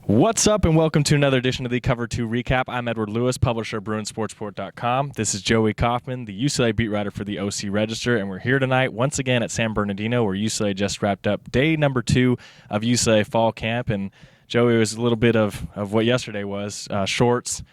What's up, and welcome to another edition of the Cover 2 Recap. I'm Edward Lewis, publisher of BruinSportsport.com. This is Joey Kaufman, the UCLA beat writer for the OC Register, and we're here tonight once again at San Bernardino, where UCLA just wrapped up day number 2 of UCLA fall camp. And Joey, was a little bit of what yesterday was, shorts,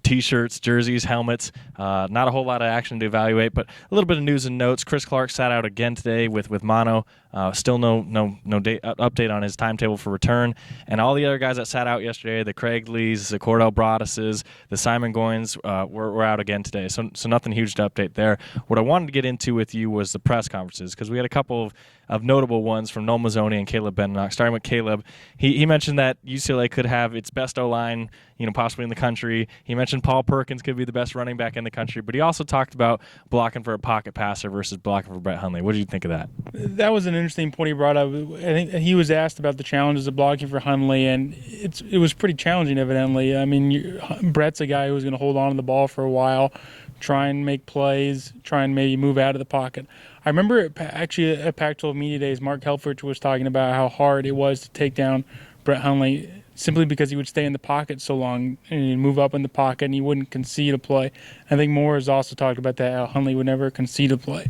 T-shirts, jerseys, helmets. Not a whole lot of action to evaluate, but a little bit of news and notes. Chris Clark sat out again today with mono. Still no update on his timetable for return. And all the other guys that sat out yesterday, the Craig Lees, the Cordell Broaduses, the Simon Goins, were out again today. So nothing huge to update there. What I wanted to get into with you was the press conferences, because we had a couple of notable ones from Noel Mazzone and Caleb Benenoch. Starting with Caleb, he mentioned that UCLA could have its best O-line, possibly in the country. He mentioned Paul Perkins could be the best running back in the country, but he also talked about blocking for a pocket passer versus blocking for Brett Hundley. What did you think of that? That was an interesting point he brought up. I think he was asked about the challenges of blocking for Hundley, and it was pretty challenging, evidently. I mean, Brett's a guy who's going to hold on to the ball for a while, try and make plays, try and maybe move out of the pocket. I remember actually at Pac-12 Media Days, Mark Helfrich was talking about how hard it was to take down Brett Hundley simply because he would stay in the pocket so long and he'd move up in the pocket and he wouldn't concede a play. I think Moore has also talked about that, how Hundley would never concede a play.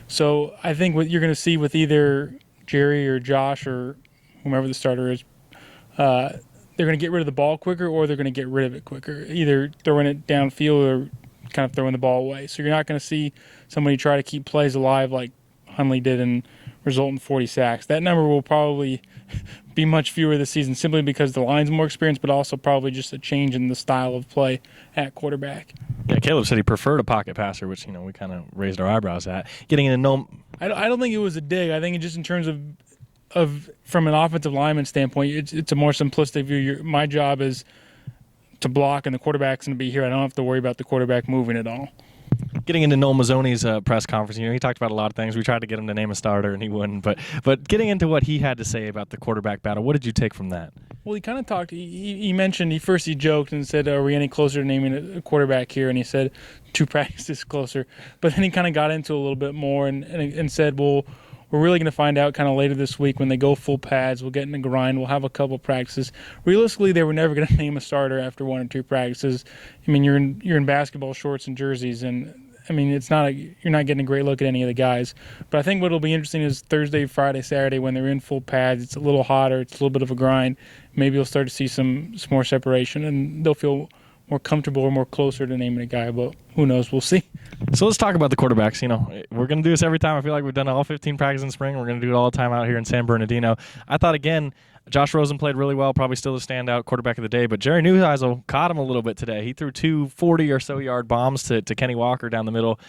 So I think what you're going to see with either Jerry or Josh or whomever the starter is, they're going to get rid of the ball quicker or they're going to get rid of it quicker, either throwing it downfield or kind of throwing the ball away. So you're not going to see somebody try to keep plays alive like Hundley did and result in 40 sacks. That number will probably be much fewer this season simply because the line's more experienced, but also probably just a change in the style of play at quarterback. Yeah, Caleb said he preferred a pocket passer, which we kind of raised our eyebrows at. Getting into no, I don't think it was a dig. I think it just in terms of from an offensive lineman standpoint, it's a more simplistic view. My job is to block, and the quarterback's going to be here. I don't have to worry about the quarterback moving at all. Getting into Noel Mazzone's press conference, he talked about a lot of things. We tried to get him to name a starter, and he wouldn't. But getting into what he had to say about the quarterback battle, what did you take from that? Well, he kind of talked. He mentioned he joked and said, "Are we any closer to naming a quarterback here?" And he said, 2 practices closer. But then he kind of got into a little bit more and said, "Well, we're really going to find out kind of later this week when they go full pads. We'll get in the grind. We'll have a couple practices." Realistically, they were never going to name a starter after 1 or 2 practices. I mean, you're in basketball shorts and jerseys, and I mean, you're not getting a great look at any of the guys. But I think what will be interesting is Thursday, Friday, Saturday when they're in full pads. It's a little hotter. It's a little bit of a grind. Maybe you'll start to see some more separation, and they'll feel more comfortable or more closer to naming a guy. But who knows? We'll see. So let's talk about the quarterbacks. We're going to do this every time. I feel like we've done all 15 practices in spring. We're going to do it all the time out here in San Bernardino. I thought, again, Josh Rosen played really well, probably still the standout quarterback of the day, but Jerry Neuheisel caught him a little bit today. He threw 2 40 or so yard bombs to Kenny Walker down the middle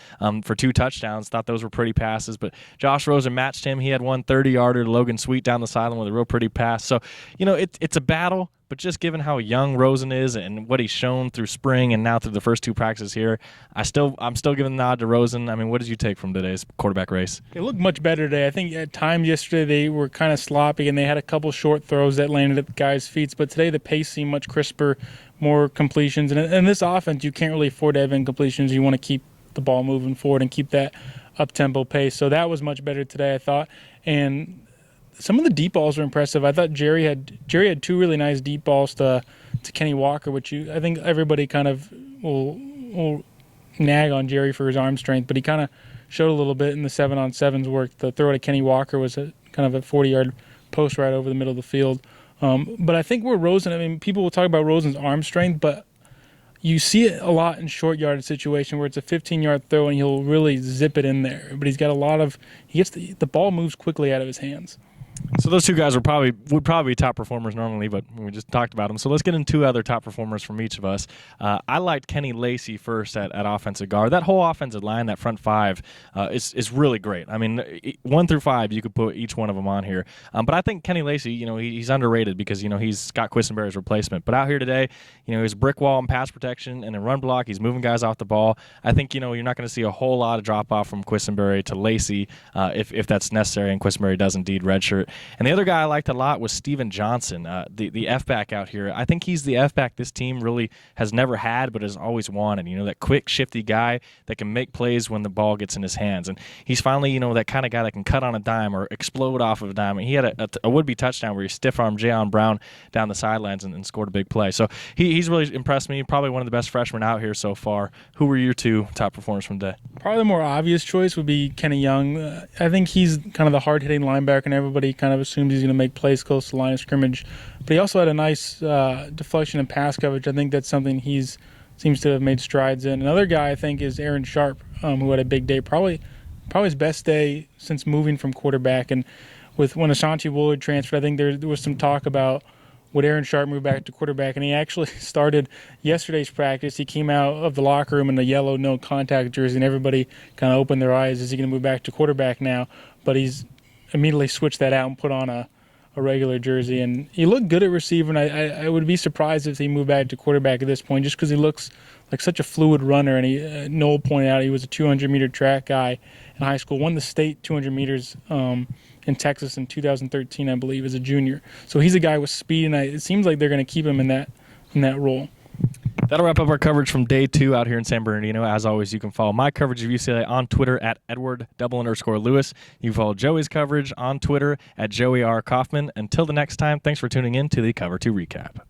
for 2 touchdowns. Thought those were pretty passes, but Josh Rosen matched him. He had one 30-yarder to Logan Sweet down the sideline with a real pretty pass. So, it's a battle. But just given how young Rosen is and what he's shown through spring and now through the first 2 practices here, I'm still giving the nod to Rosen. I mean, what did you take from today's quarterback race? It looked much better today. I think at times yesterday they were kind of sloppy and they had a couple short throws that landed at the guys' feet. But today the pace seemed much crisper, more completions. And in this offense, you can't really afford to have incompletions. You want to keep the ball moving forward and keep that up-tempo pace. So that was much better today, I thought. And some of the deep balls were impressive. I thought Jerry had 2 really nice deep balls to Kenny Walker, which I think everybody kind of will nag on Jerry for his arm strength, but he kind of showed a little bit in the 7-on-7s work. The throw to Kenny Walker was kind of a 40-yard post right over the middle of the field. But I think people will talk about Rosen's arm strength, but you see it a lot in short yardage situation where it's a 15-yard throw and he'll really zip it in there. But he gets the ball moves quickly out of his hands. So those 2 guys would probably be top performers normally, but we just talked about them. So let's get into 2 other top performers from each of us. I liked Kenny Lacy first at offensive guard. That whole offensive line, that front 5, is really great. I mean, 1 through 5, you could put each one of them on here. But I think Kenny Lacy, he's underrated because he's Scott Quisenberry's replacement. But out here today, he's a brick wall in pass protection and in run block. He's moving guys off the ball. I think you're not going to see a whole lot of drop off from Quisenberry to Lacy if that's necessary, and Quisenberry does indeed redshirt. it. And the other guy I liked a lot was Steven Johnson, the F-back out here. I think he's the F-back this team really has never had but has always wanted. That quick, shifty guy that can make plays when the ball gets in his hands. And he's finally, that kind of guy that can cut on a dime or explode off of a dime. And he had a would-be touchdown where he stiff-armed Jayon Brown down the sidelines and scored a big play. So he's really impressed me. Probably one of the best freshmen out here so far. Who were your two top performers from the day? Probably the more obvious choice would be Kenny Young. I think he's kind of the hard-hitting linebacker, and everybody kind of assumes he's going to make plays close to the line of scrimmage. But he also had a nice deflection and pass coverage. I think that's something seems to have made strides in. Another guy I think is Aaron Sharp, who had a big day, probably his best day since moving from quarterback. And when Ashanti Woolard transferred, I think there was some talk about would Aaron Sharp move back to quarterback, and he actually started yesterday's practice. He came out of the locker room in a yellow no contact jersey, and everybody kind of opened their eyes. Is he going to move back to quarterback now? But he's immediately switched that out and put on a regular jersey, and he looked good at receiver, and I would be surprised if he moved back to quarterback at this point, just because he looks like such a fluid runner. And Noel pointed out he was a 200-meter track guy in high school, won the state 200 meters in Texas in 2013, I believe, as a junior. So he's a guy with speed, and it seems like they're going to keep him in that role. That'll wrap up our coverage from day 2 out here in San Bernardino. As always, you can follow my coverage of UCLA on Twitter at Edward_Lewis. You can follow Joey's coverage on Twitter at Joey R. Kaufman. Until the next time, thanks for tuning in to the Cover 2 Recap.